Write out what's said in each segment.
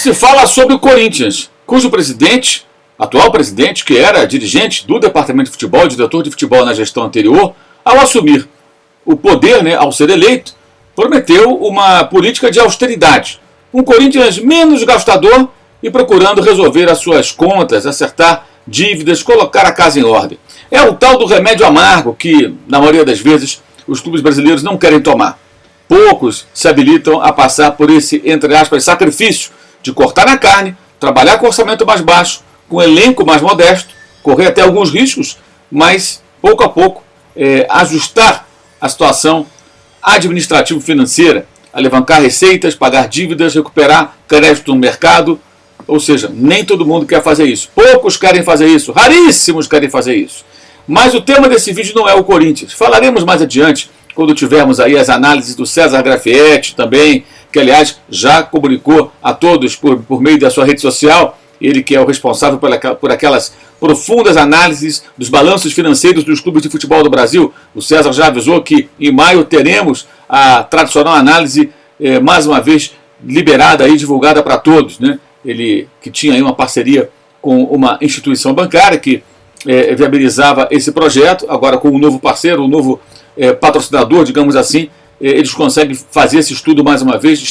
se fala sobre o Corinthians, cujo presidente, atual presidente, que era dirigente do departamento de futebol, diretor de futebol na gestão anterior, ao assumir o poder, né, ao ser eleito, prometeu uma política de austeridade. Um Corinthians menos gastador e procurando resolver as suas contas, acertar dívidas, colocar a casa em ordem. É o tal do remédio amargo que, na maioria das vezes, os clubes brasileiros não querem tomar. Poucos se habilitam a passar por esse, entre aspas, sacrifício de cortar na carne, trabalhar com orçamento mais baixo, com elenco mais modesto, correr até alguns riscos, mas pouco a pouco ajustar a situação administrativo-financeira, alavancar receitas, pagar dívidas, recuperar crédito no mercado. Ou seja, nem todo mundo quer fazer isso. Poucos querem fazer isso, raríssimos querem fazer isso. Mas o tema desse vídeo não é o Corinthians. Falaremos mais adiante, quando tivermos aí as análises do César Grafietti também, que aliás já comunicou a todos por meio da sua rede social, ele que é o responsável por aquelas profundas análises dos balanços financeiros dos clubes de futebol do Brasil. O César já avisou que em maio teremos a tradicional análise, mais uma vez liberada e divulgada para todos, né? Ele que tinha aí uma parceria com uma instituição bancária que viabilizava esse projeto, agora com um novo parceiro, um novo patrocinador, digamos assim, eles conseguem fazer esse estudo mais uma vez,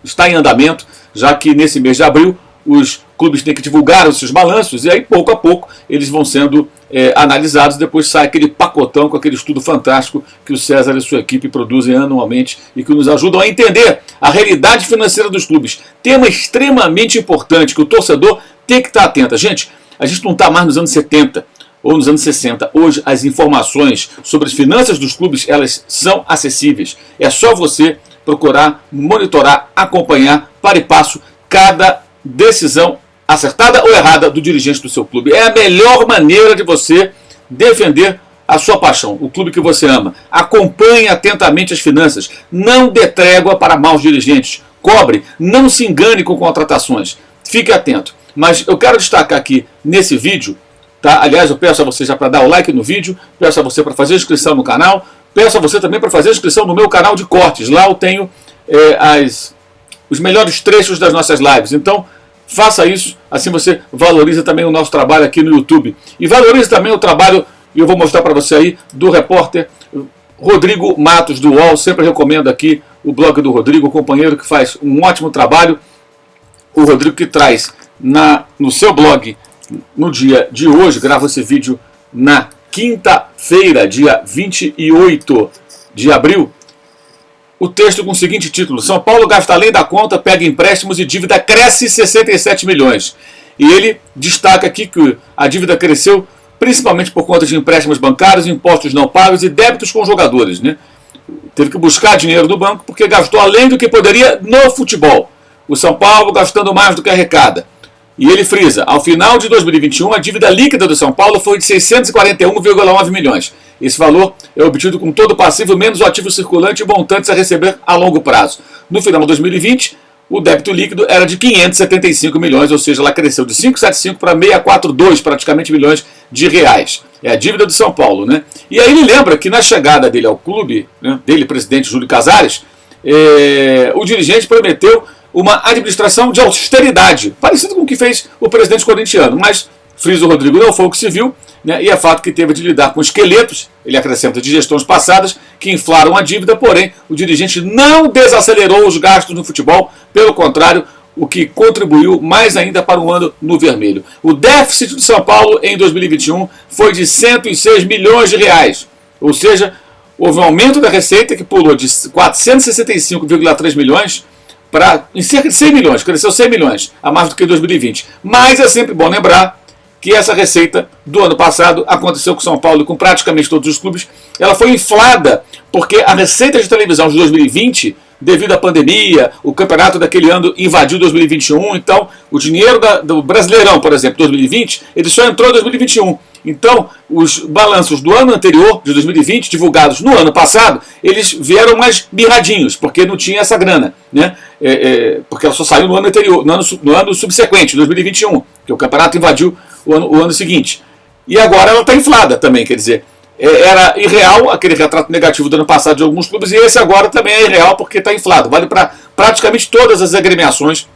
está em andamento, já que nesse mês de abril os clubes têm que divulgar os seus balanços e aí pouco a pouco eles vão sendo analisados, depois sai aquele pacotão com aquele estudo fantástico que o César e sua equipe produzem anualmente e que nos ajudam a entender a realidade financeira dos clubes. Tema extremamente importante que o torcedor tem que estar atento. Gente, a gente não está mais nos anos 70 ou nos anos 60. Hoje as informações sobre as finanças dos clubes, elas são acessíveis. É só você procurar, monitorar, acompanhar para e passo cada decisão acertada ou errada do dirigente do seu clube. É a melhor maneira de você defender a sua paixão, o clube que você ama. Acompanhe atentamente as finanças. Não dê trégua para maus dirigentes. Cobre, não se engane com contratações. Fique atento. Mas eu quero destacar aqui nesse vídeo, tá? Aliás, eu peço a você já para dar o like no vídeo, peço a você para fazer inscrição no canal, peço a você também para fazer inscrição no meu canal de cortes. Lá eu tenho os melhores trechos das nossas lives. Então, faça isso, assim você valoriza também o nosso trabalho aqui no YouTube. E valorize também o trabalho, e eu vou mostrar para você aí, do repórter Rodrigo Matos, do UOL. Sempre recomendo aqui o blog do Rodrigo, o companheiro que faz um ótimo trabalho. O Rodrigo que traz no seu blog, no dia de hoje, grava esse vídeo na quinta-feira, dia 28 de abril, o texto com o seguinte título: São Paulo gasta além da conta, pega empréstimos e dívida cresce 67 milhões. E ele destaca aqui que a dívida cresceu principalmente por conta de empréstimos bancários, impostos não pagos e débitos com jogadores, né? Teve que buscar dinheiro do banco porque gastou além do que poderia no futebol. O São Paulo gastando mais do que arrecada. E ele frisa: ao final de 2021, a dívida líquida do São Paulo foi de 641,9 milhões. Esse valor é obtido com todo o passivo menos o ativo circulante e montantes a receber a longo prazo. No final de 2020, o débito líquido era de 575 milhões, ou seja, ela cresceu de 575 para 642, praticamente, milhões de reais. É a dívida do São Paulo, né? E aí ele lembra que na chegada dele ao clube, né, dele, presidente Júlio Casares, o dirigente prometeu uma administração de austeridade, parecido com o que fez o presidente corintiano, mas, frisa o Rodrigo, não foi o que se viu, né, e é fato que teve de lidar com esqueletos, ele acrescenta, de gestões passadas que inflaram a dívida, porém o dirigente não desacelerou os gastos no futebol, pelo contrário, o que contribuiu mais ainda para um ano no vermelho. O déficit do São Paulo em 2021 foi de 106 milhões de reais, ou seja, houve um aumento da receita que pulou de 465,3 milhões para em cerca de 100 milhões, cresceu 100 milhões, a mais do que em 2020. Mas é sempre bom lembrar que essa receita do ano passado aconteceu com São Paulo e com praticamente todos os clubes. Ela foi inflada porque a receita de televisão de 2020, devido à pandemia, o campeonato daquele ano invadiu 2021, então o dinheiro do Brasileirão, por exemplo, 2020, ele só entrou em 2021. Então, os balanços do ano anterior, de 2020, divulgados no ano passado, eles vieram mais mirradinhos, porque não tinha essa grana, né? Porque ela só saiu no ano anterior, no ano subsequente, 2021, que o campeonato invadiu o ano seguinte. E agora ela está inflada também, quer dizer, era irreal aquele retrato negativo do ano passado de alguns clubes, e esse agora também é irreal porque está inflado. Vale para praticamente todas as agremiações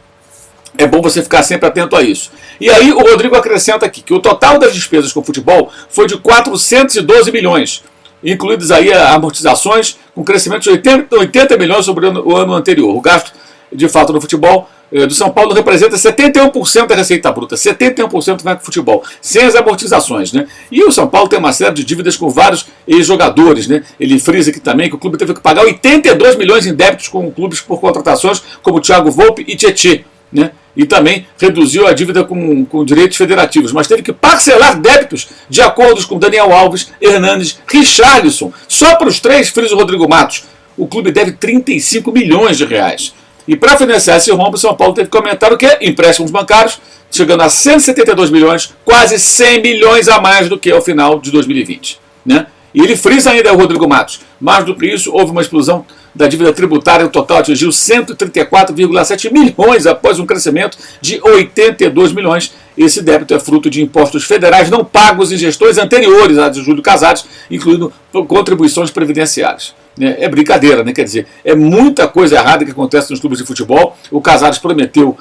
É bom você ficar sempre atento a isso. E aí o Rodrigo acrescenta aqui que o total das despesas com o futebol foi de 412 milhões, incluídas aí amortizações, com crescimento de 80 milhões sobre o ano anterior. O gasto, de fato, no futebol do São Paulo representa 71% da receita bruta, 71% vai com o futebol, sem as amortizações, né? E o São Paulo tem uma série de dívidas com vários ex-jogadores, né? Ele frisa aqui também que o clube teve que pagar 82 milhões em débitos com clubes por contratações como Thiago Volpe e Tietê, né? E também reduziu a dívida com direitos federativos, mas teve que parcelar débitos de acordos com Daniel Alves, Hernandes, Richarlison. Só para os três, frisa o Rodrigo Matos, o clube deve 35 milhões de reais. E para financiar esse rombo, o São Paulo teve que aumentar o quê? Empréstimos bancários, chegando a 172 milhões, quase 100 milhões a mais do que ao final de 2020. Né? E ele frisa ainda o Rodrigo Matos. Mais do que isso, houve uma explosão da dívida tributária, o total atingiu 134,7 milhões após um crescimento de 82 milhões. Esse débito é fruto de impostos federais não pagos em gestões anteriores à de Júlio Casares, incluindo contribuições previdenciárias. É brincadeira, né? Quer dizer, é muita coisa errada que acontece nos clubes de futebol. O Casares prometeu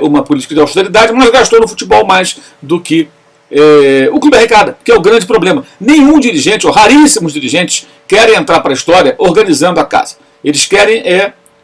uma política de austeridade, mas gastou no futebol mais do que o clube arrecada, que é o grande problema. Nenhum dirigente, ou raríssimos dirigentes, querem entrar para a história organizando a casa. Eles querem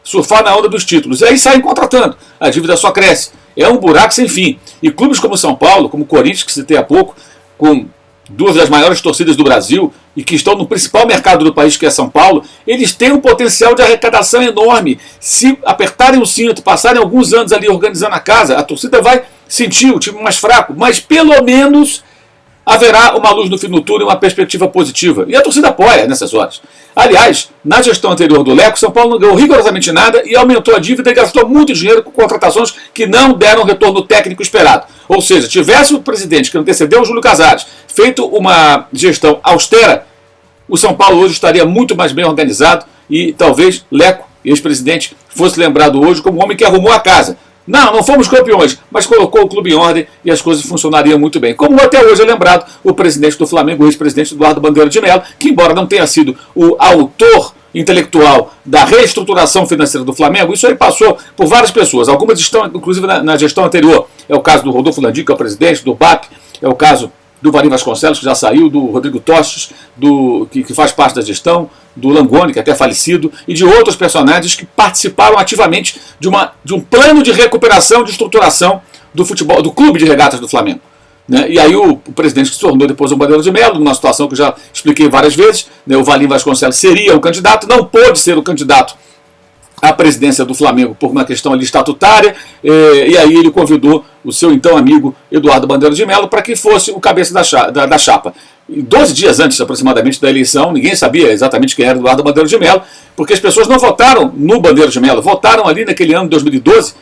surfar na onda dos títulos. E aí saem contratando. A dívida só cresce. É um buraco sem fim. E clubes como São Paulo, como Corinthians, que citei há pouco, com duas das maiores torcidas do Brasil e que estão no principal mercado do país, que é São Paulo, eles têm um potencial de arrecadação enorme. Se apertarem o cinto, passarem alguns anos ali organizando a casa, a torcida vai sentir o time mais fraco, mas pelo menos haverá uma luz no fim do túnel e uma perspectiva positiva. E a torcida apoia nessas horas. Aliás, na gestão anterior do Leco, São Paulo não ganhou rigorosamente nada e aumentou a dívida e gastou muito dinheiro com contratações que não deram o retorno técnico esperado. Ou seja, tivesse o presidente que antecedeu o Júlio Casares feito uma gestão austera, o São Paulo hoje estaria muito mais bem organizado e talvez Leco, ex-presidente, fosse lembrado hoje como o homem que arrumou a casa. Não fomos campeões, mas colocou o clube em ordem e as coisas funcionariam muito bem. Como até hoje é lembrado o presidente do Flamengo, o ex-presidente Eduardo Bandeira de Mello, que embora não tenha sido o autor intelectual da reestruturação financeira do Flamengo, isso aí passou por várias pessoas. Algumas estão, inclusive, na gestão anterior. É o caso do Rodolfo Landim, que é o presidente, do BAP, é o caso do Valim Vasconcelos, que já saiu, do Rodrigo Tostes, que faz parte da gestão, do Langoni, que é até falecido, e de outros personagens que participaram ativamente de um plano de recuperação, de estruturação do futebol, do clube de regatas do Flamengo. Né? E aí o presidente que se tornou depois o Bandeira de Mello, numa situação que eu já expliquei várias vezes, né, o Valim Vasconcelos seria o candidato, não pôde ser o candidato à presidência do Flamengo por uma questão ali estatutária, e aí ele convidou o seu então amigo Eduardo Bandeira de Mello para que fosse o cabeça da chapa. E 12 dias antes aproximadamente da eleição, ninguém sabia exatamente quem era Eduardo Bandeira de Mello, porque as pessoas não votaram no Bandeira de Mello, votaram ali naquele ano de 2012,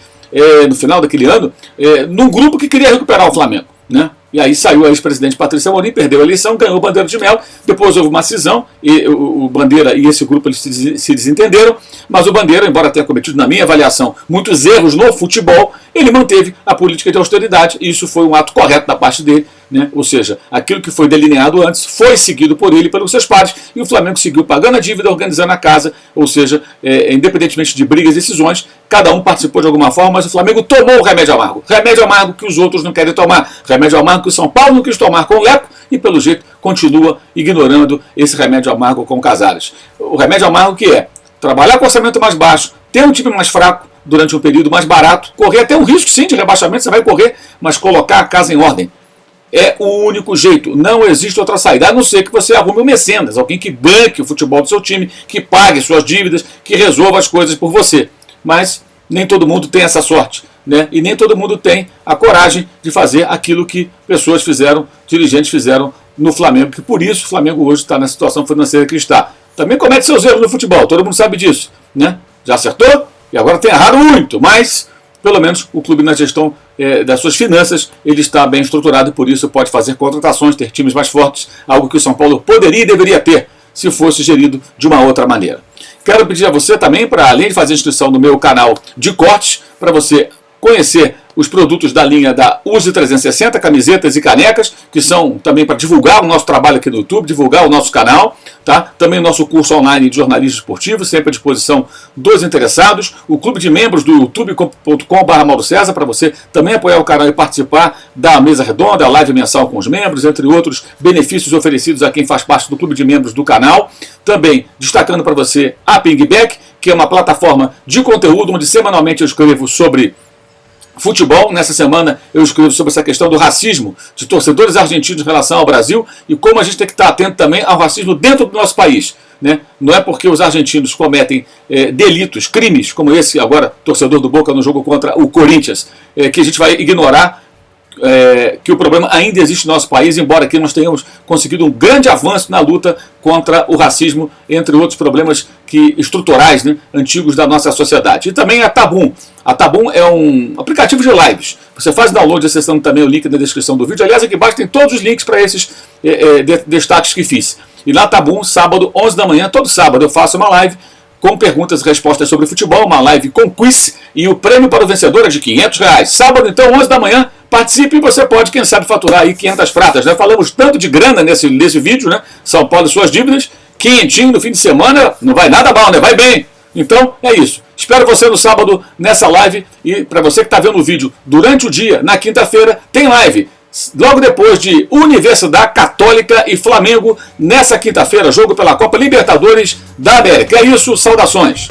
no final daquele ano, num grupo que queria recuperar o Flamengo. Né? E aí saiu a ex-presidente Patrícia Amorim, perdeu a eleição, ganhou o Bandeira de Mello, depois houve uma cisão, e o Bandeira e esse grupo eles se desentenderam, mas o Bandeira, embora tenha cometido, na minha avaliação, muitos erros no futebol, ele manteve a política de austeridade, e isso foi um ato correto da parte dele, né? Ou seja, aquilo que foi delineado antes foi seguido por ele e pelos seus pares, e o Flamengo seguiu pagando a dívida, organizando a casa, ou seja, independentemente de brigas e decisões, cada um participou de alguma forma, mas o Flamengo tomou o remédio amargo que os outros não querem tomar, remédio amargo que o São Paulo não quis tomar com o Leco, e pelo jeito continua ignorando esse remédio amargo com o Casares. O remédio amargo que é trabalhar com orçamento mais baixo, ter um time mais fraco durante um período mais barato, correr até um risco sim de rebaixamento, você vai correr, mas colocar a casa em ordem. É o único jeito, não existe outra saída, a não ser que você arrume um mecenas, alguém que banque o futebol do seu time, que pague suas dívidas, que resolva as coisas por você. Mas nem todo mundo tem essa sorte, né? E nem todo mundo tem a coragem de fazer aquilo que pessoas fizeram, dirigentes fizeram no Flamengo, que por isso o Flamengo hoje está na situação financeira que está. Também comete seus erros no futebol, todo mundo sabe disso, né? Já acertou e agora tem errado muito, mas pelo menos o clube na gestão das suas finanças, ele está bem estruturado e por isso pode fazer contratações, ter times mais fortes, algo que o São Paulo poderia e deveria ter se fosse gerido de uma outra maneira. Quero pedir a você também, para além de fazer inscrição no meu canal de cortes, para você conhecer os produtos da linha da Use 360, camisetas e canecas, que são também para divulgar o nosso trabalho aqui no YouTube, divulgar o nosso canal. tá? Também o nosso curso online de jornalismo esportivo, sempre à disposição dos interessados. O clube de membros do youtube.com/Mauro César, para você também apoiar o canal e participar da mesa redonda, a live mensal com os membros, entre outros benefícios oferecidos a quem faz parte do clube de membros do canal. Também destacando para você a Pingback, que é uma plataforma de conteúdo onde semanalmente eu escrevo sobre futebol. Nessa semana eu escrevo sobre essa questão do racismo de torcedores argentinos em relação ao Brasil e como a gente tem que estar atento também ao racismo dentro do nosso país, né? Não é porque os argentinos cometem delitos, crimes, como esse agora, torcedor do Boca no jogo contra o Corinthians, que a gente vai ignorar que o problema ainda existe no nosso país, embora aqui nós tenhamos conseguido um grande avanço na luta contra o racismo, entre outros problemas estruturais, né, antigos da nossa sociedade. E também a Tabum. A Tabum é um aplicativo de lives. Você faz download, acessando também o link na descrição do vídeo. Aliás, aqui embaixo tem todos os links para esses destaques que fiz. E na Tabum, sábado, 11 da manhã, todo sábado eu faço uma live com perguntas e respostas sobre futebol, uma live com quiz, e o prêmio para o vencedor é de R$500. Sábado, então, 11 da manhã, participe e você pode, quem sabe, faturar aí 500 pratas, né? Falamos tanto de grana nesse vídeo, né? São Paulo e suas dívidas, quentinho no fim de semana, não vai nada mal, né? Vai bem. Então, é isso. Espero você no sábado, nessa live, e para você que está vendo o vídeo durante o dia, na quinta-feira, tem live. Logo depois de Universidade Católica e Flamengo, nessa quinta-feira, jogo pela Copa Libertadores da América. É isso, saudações!